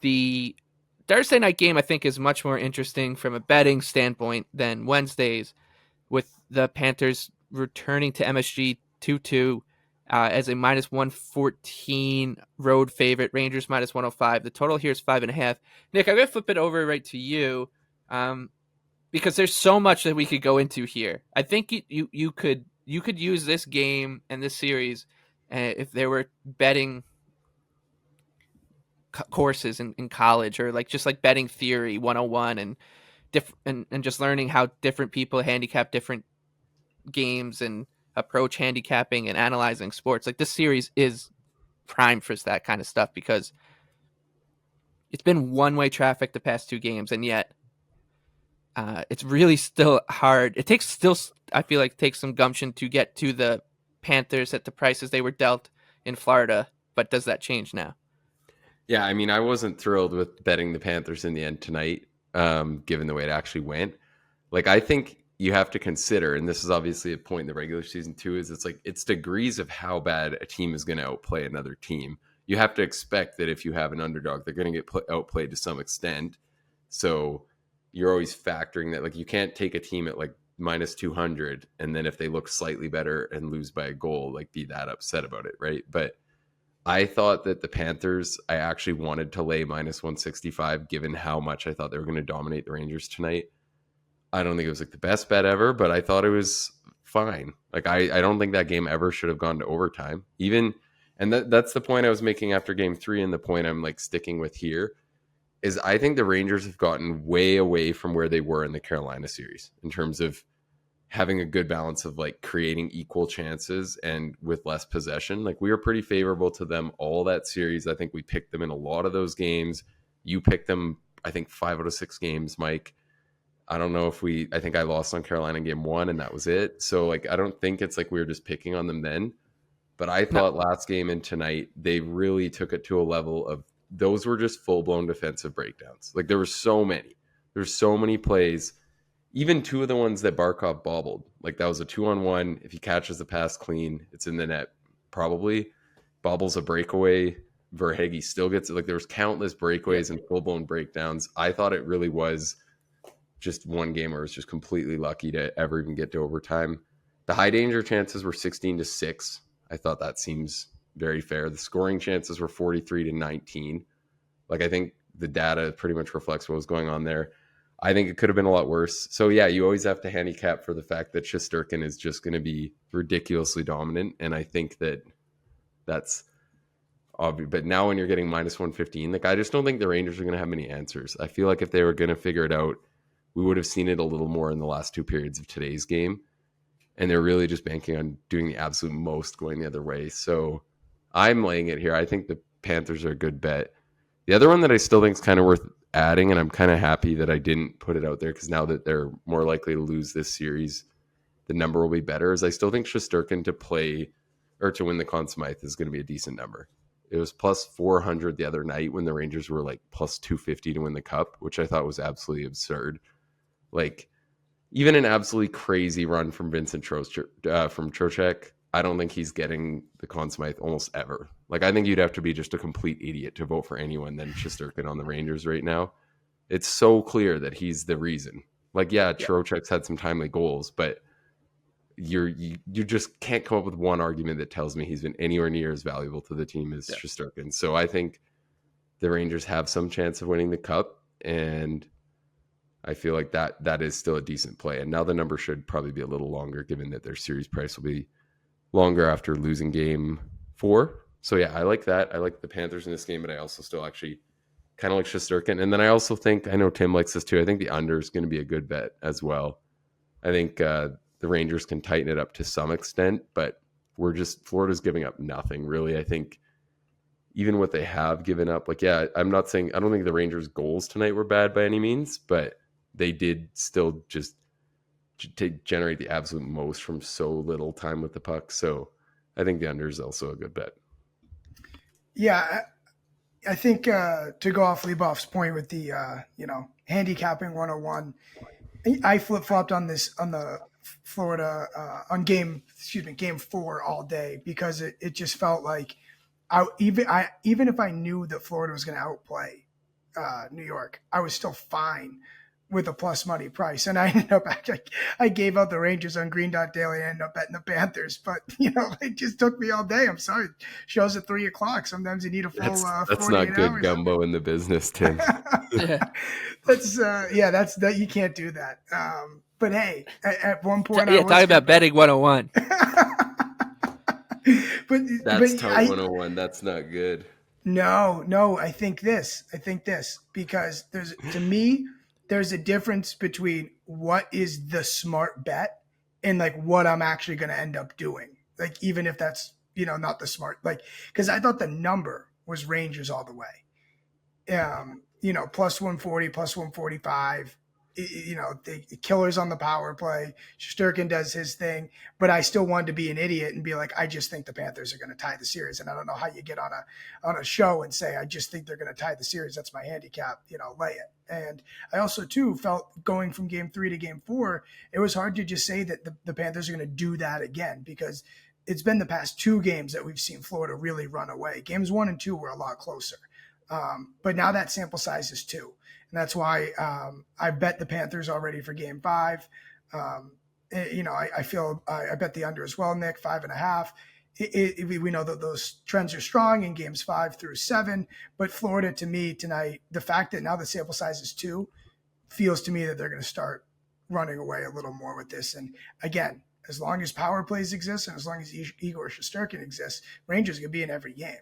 The Thursday night game, I think, is much more interesting from a betting standpoint than Wednesdays, with the Panthers returning to MSG 2-2 as a minus 114 road favorite. Rangers minus 105. The total here is 5.5. Nick, I'm going to flip it over right to you because there's so much that we could go into here. I think you could use this game and this series if there were betting courses in college, or just like betting theory 101 and just learning how different people handicap different games and approach handicapping and analyzing sports. Like, this series is prime for that kind of stuff because it's been one-way traffic the past two games, and yet it's really still hard. I feel like it takes some gumption to get to the Panthers at the prices they were dealt in Florida, but does that change now? Yeah, I mean, I wasn't thrilled with betting the Panthers in the end tonight, given the way it actually went. Like, I think you have to consider, and this is obviously a point in the regular season too, is it's degrees of how bad a team is going to outplay another team. You have to expect that if you have an underdog, they're going to get outplayed to some extent. So you're always factoring that. Like, you can't take a team at like minus 200 and then if they look slightly better and lose by a goal, like, be that upset about it, right? But I thought that the Panthers, I actually wanted to lay minus 165 given how much I thought they were going to dominate the Rangers tonight. I don't think it was like the best bet ever, but I thought it was fine. Like, I don't think that game ever should have gone to overtime. And that's the point I was making after game 3, and the point I'm like sticking with here is I think the Rangers have gotten way away from where they were in the Carolina series in terms of having a good balance of like creating equal chances and with less possession. Like, we were pretty favorable to them all that series. I think we picked them in a lot of those games. You picked them, I think, 5 out of 6 games, Mike. I don't know if I think I lost on Carolina in game 1 and that was it. So like, I don't think it's like we were just picking on them then, but I thought last game and tonight, they really took it to a level of those were just full blown defensive breakdowns. Like, there's so many plays. Even 2 of the ones that Barkov bobbled, like that was a 2-on-1. If he catches the pass clean, it's in the net. Probably bobbles a breakaway. Verhaeghe still gets it. Like, there was countless breakaways and full blown breakdowns. I thought it really was just one game where it was just completely lucky to ever even get to overtime. The high danger chances were 16-6. I thought that seems very fair. The scoring chances were 43-19. Like, I think the data pretty much reflects what was going on there. I think it could have been a lot worse. So yeah, you always have to handicap for the fact that Shesterkin is just going to be ridiculously dominant. And I think that's obvious. But now when you're getting minus 115, like, I just don't think the Rangers are going to have many answers. I feel like if they were going to figure it out, we would have seen it a little more in the last 2 periods of today's game. And they're really just banking on doing the absolute most going the other way. So I'm laying it here. I think the Panthers are a good bet. The other one that I still think is kind of worth adding, and I'm kind of happy that I didn't put it out there because now that they're more likely to lose this series, the number will be better, is I still think Shesterkin to play or to win the Conn Smythe is going to be a decent number. It was plus 400 the other night when the Rangers were like plus 250 to win the cup, which I thought was absolutely absurd. Like, even an absolutely crazy run from Vincent Trocheck, I don't think he's getting the Conn Smythe almost ever. Like, I think you'd have to be just a complete idiot to vote for anyone than Shesterkin on the Rangers right now. It's so clear that he's the reason. Like, yeah, Trocheck's had some timely goals, but you just can't come up with one argument that tells me he's been anywhere near as valuable to the team as Shesterkin. So I think the Rangers have some chance of winning the cup, and I feel like that is still a decent play. And now the number should probably be a little longer given that their series price will be longer after losing game 4. So yeah, I like that. I like the Panthers in this game, but I also still actually kind of like Shesterkin. And then I also think, I know Tim likes this too, I think the under is going to be a good bet as well. I think the Rangers can tighten it up to some extent, but Florida's giving up nothing really. I think even what they have given up, like, yeah, I don't think the Rangers' goals tonight were bad by any means, but they did still just to generate the absolute most from so little time with the puck. So I think the under is also a good bet. Yeah, I think to go off Leboff's point with the handicapping 101, I flip-flopped on the Florida on game 4 all day because it just felt like even if I knew that Florida was going to outplay, New York, I was still fine with a plus money price. And I ended up I gave out the Rangers on Green Dot Daily. I ended up betting the Panthers, but it just took me all day. I'm sorry. Shows at 3:00. Sometimes you need a full that's 48 not good hours. gumbo in the business, Tim. That's that you can't do that. But hey, at one point, talking about betting 101. That's Tout 101. That's not good. No. I think this because there's a difference between what is the smart bet and like what I'm actually going to end up doing. Like, even if that's, not the smart, like, because I thought the number was Rangers all the way. Plus 140, plus 145. The killers on the power play. Shesterkin does his thing, but I still wanted to be an idiot and be like, I just think the Panthers are going to tie the series. And I don't know how you get on a show and say, I just think they're going to tie the series. That's my handicap, lay it. And I also too felt going from game 3 to game 4, it was hard to just say that the Panthers are going to do that again, because it's been the past 2 games that we've seen Florida really run away. Games 1 and 2 were a lot closer. But now that sample size is 2. And that's why I bet the Panthers already for game 5. I feel I bet the under as well, Nick, 5.5. We know that those trends are strong in games 5 through 7. But Florida, to me tonight, the fact that now the sample size is 2 feels to me that they're going to start running away a little more with this. And again, as long as power plays exist and as long as Igor Shesterkin exists, Rangers are going to be in every game.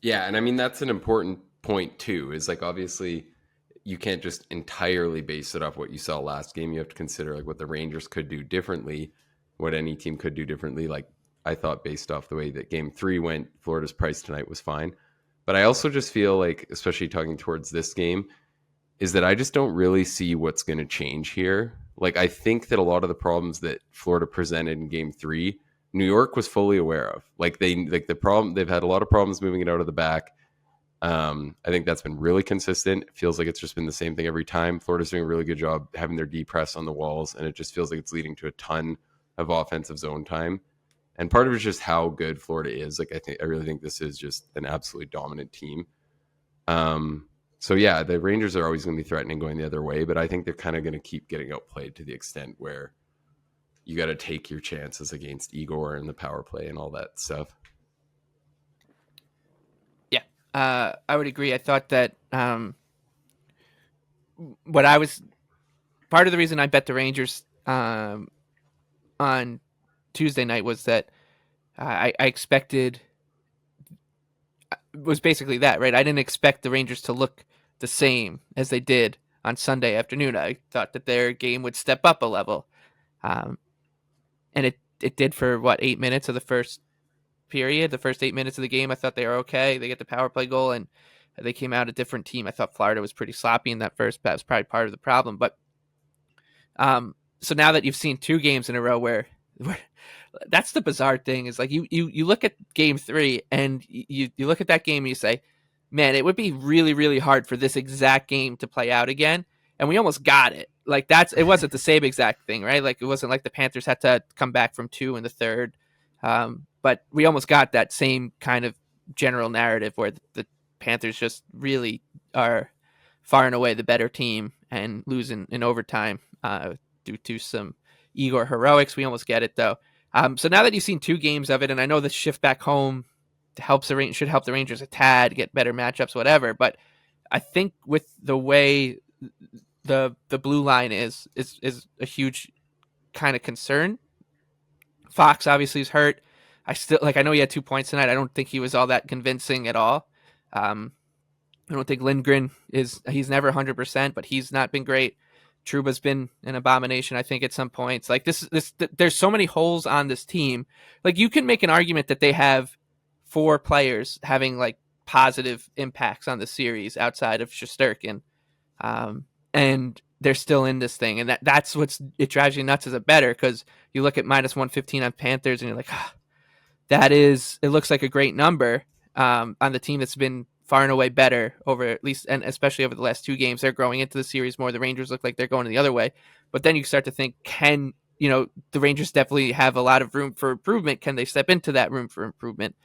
Yeah, and I mean, that's an important point too, is like, obviously you can't just entirely base it off what you saw last game. You have to consider like what the Rangers could do differently, what any team could do differently. Like, I thought based off the way that game 3 went, Florida's price tonight was fine. But I also just feel like, especially talking towards this game, is that I just don't really see what's going to change here. Like, I think that a lot of the problems that Florida presented in game 3, New York was fully aware of. Like, they've had a lot of problems moving it out of the back. I think that's been really consistent. It feels like it's just been the same thing every time. Florida's doing a really good job having their D press on the walls, and it just feels like it's leading to a ton of offensive zone time. And part of it is just how good Florida is. Like, I really think this is just an absolutely dominant team. So yeah, the Rangers are always going to be threatening going the other way, but I think they're kind of going to keep getting outplayed to the extent where you got to take your chances against Igor and the power play and all that stuff. I would agree. I thought that part of the reason I bet the Rangers on Tuesday night was that I expected was basically that, right? I didn't expect the Rangers to look the same as they did on Sunday afternoon. I thought that their game would step up a level, and it did for 8 minutes of the first period. The first 8 minutes of the game, I thought they were okay. They get the power play goal, and they came out a different team. I thought Florida was pretty sloppy in that first. That was probably part of the problem. But so now that you've seen 2 games in a row where that's the bizarre thing, is like you look at game 3 and you look at that game and you say, man, it would be really, really hard for this exact game to play out again. And we almost got it. Like, it wasn't the same exact thing, right? Like, it wasn't like the Panthers had to come back from 2 in the third. But we almost got that same kind of general narrative where the Panthers just really are far and away the better team and losing in overtime due to some Igor heroics. We almost get it, though. So now that you've seen 2 games of it, and I know the shift back home should help the Rangers a tad, get better matchups, whatever. But I think with the way the blue line is a huge kind of concern. Fox obviously is hurt. I know he had 2 points tonight. I don't think he was all that convincing at all. I don't think Lindgren he's never 100%, but he's not been great. Truba's been an abomination, I think, at some points. Like, there's so many holes on this team. Like, you can make an argument that they have 4 players having like positive impacts on the series outside of Shesterkin. And they're still in this thing. And that's it drives you nuts as a bettor, because you look at minus 115 on Panthers and you're like, it looks like a great number on the team that's been far and away better over at least, and especially over the last 2 games. They're growing into the series more. The Rangers look like they're going the other way. But then you start to think, the Rangers definitely have a lot of room for improvement. Can they step into that room for improvement?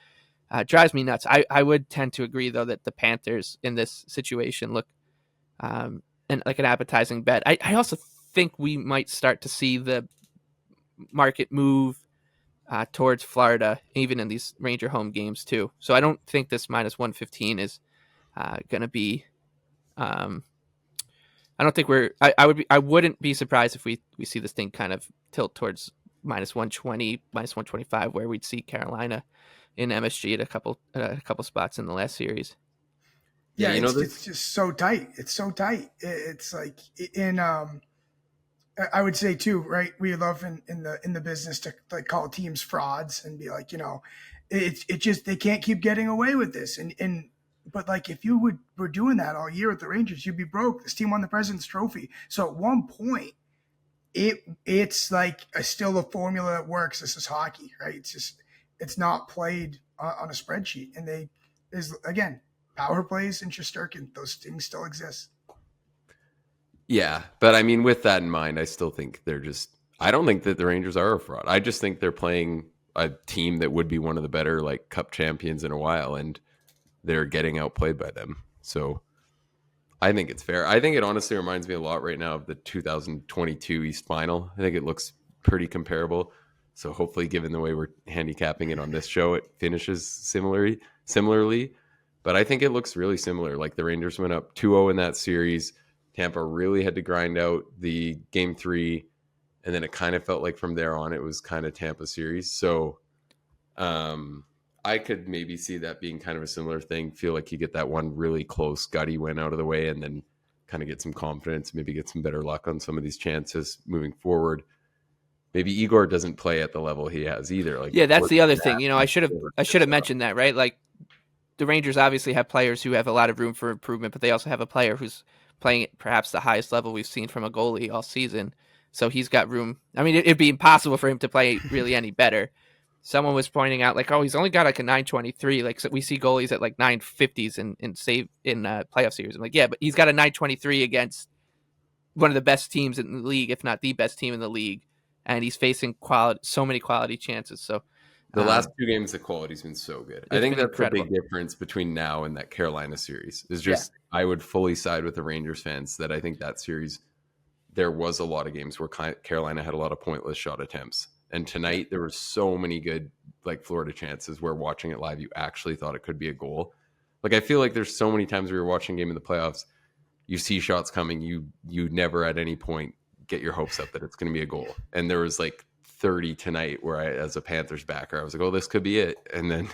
drives me nuts. I would tend to agree, though, that the Panthers in this situation look and like an appetizing bet. I also think we might start to see the market move towards Florida, even in these Ranger home games too. So I don't think this minus 115 is going to be. I don't think we're. I wouldn't be surprised if we see this thing kind of tilt towards minus 120, minus 125, where we'd see Carolina in MSG at a couple spots in the last series. Yeah, it's just so tight. It's so tight. It's like in I would say too, right? We love in the business to like call teams frauds and be like, it just they can't keep getting away with this. But like if you were doing that all year with the Rangers, you'd be broke. This team won the President's Trophy. So at one point, it's like still a formula that works. This is hockey, right? It's not played on a spreadsheet, and is again power plays and Shesterkin. Those things still exist. Yeah, but I mean, with that in mind, I still think I don't think that the Rangers are a fraud. I just think they're playing a team that would be one of the better like cup champions in a while, and they're getting outplayed by them. So I think it's fair. I think it honestly reminds me a lot right now of the 2022 East Final. I think it looks pretty comparable. So hopefully, given the way we're handicapping it on this show, it finishes similarly. But I think it looks really similar. Like the Rangers went up 2-0 in that series. Tampa really had to grind out the game 3, and then it kind of felt like from there on it was kind of Tampa series. So I could maybe see that being kind of a similar thing. Feel like you get that one really close gutty win out of the way and then kind of get some confidence, maybe get some better luck on some of these chances moving forward. Maybe Igor doesn't play at the level he has either. Like, yeah, that's the other thing. I should have mentioned that, right? Like the Rangers obviously have players who have a lot of room for improvement, but they also have a player who's playing at perhaps the highest level we've seen from a goalie all season. So he's got room. I mean, it'd be impossible for him to play really any better. Someone was pointing out like, oh, he's only got like a 923. Like so we see goalies at like 950s in save in playoff series. I'm like, yeah, but he's got a 923 against one of the best teams in the league, if not the best team in the league, and he's facing so many quality chances. So the last 2 games, the quality's been so good. I think that's incredible. The big difference between now and that Carolina series is just I would fully side with the Rangers fans that I think that series there was a lot of games where Carolina had a lot of pointless shot attempts. And tonight there were so many good like Florida chances where watching it live you actually thought it could be a goal. Like I feel like there's so many times we were watching a game in the playoffs, you see shots coming, you never at any point get your hopes up that it's going to be a goal. And there was like 30 tonight where I, as a Panthers backer, I was like, oh, this could be it. And then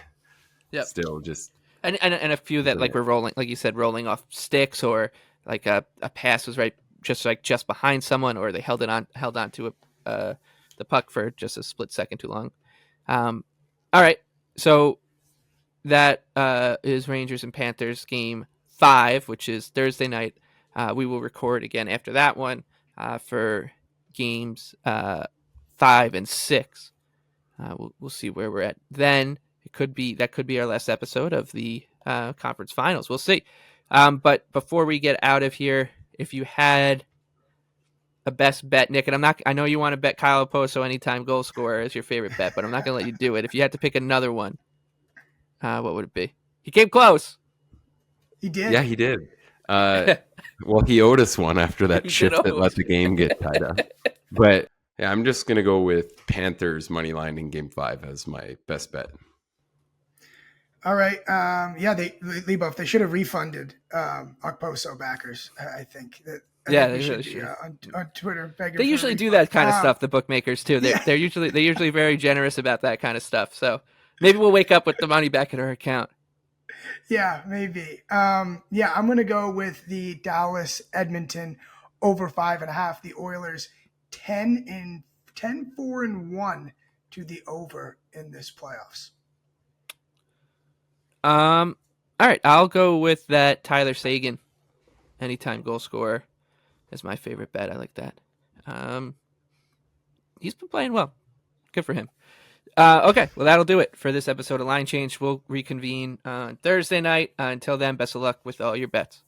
still just. And a few that like were rolling, like you said, rolling off sticks or like a pass was just behind someone or they held on to the puck for just a split second too long. All right. So that is Rangers and Panthers game 5, which is Thursday night. We will record again after that one for games 5 and 6. We'll see where we're at then. That could be our last episode of the conference finals. We'll see. But before we get out of here, if you had a best bet, Nick, and I know you want to bet Kyle Oposo anytime goal scorer as your favorite bet, but I'm not going to let you do it. If you had to pick another one, what would it be? He came close. He did. Yeah, he did. Well, he owed us one after that shift that let the game get tied up. But yeah, I'm just going to go with Panthers money line in game 5 as my best bet. All right. They should have refunded Okposo backers. I think that. They should. On Twitter. They usually do that kind of stuff. The bookmakers too. They're usually very generous about that kind of stuff. So maybe we'll wake up with the money back in our account. Yeah, maybe. I'm going to go with the Dallas Edmonton over 5.5. The Oilers 10-4-1 to the over in this playoffs. All right, I'll go with that Tyler Seguin anytime goal scorer as my favorite bet. I like that. He's been playing well. Good for him. Okay, well, that'll do it for this episode of Line Change. We'll reconvene on Thursday night. Until then, best of luck with all your bets.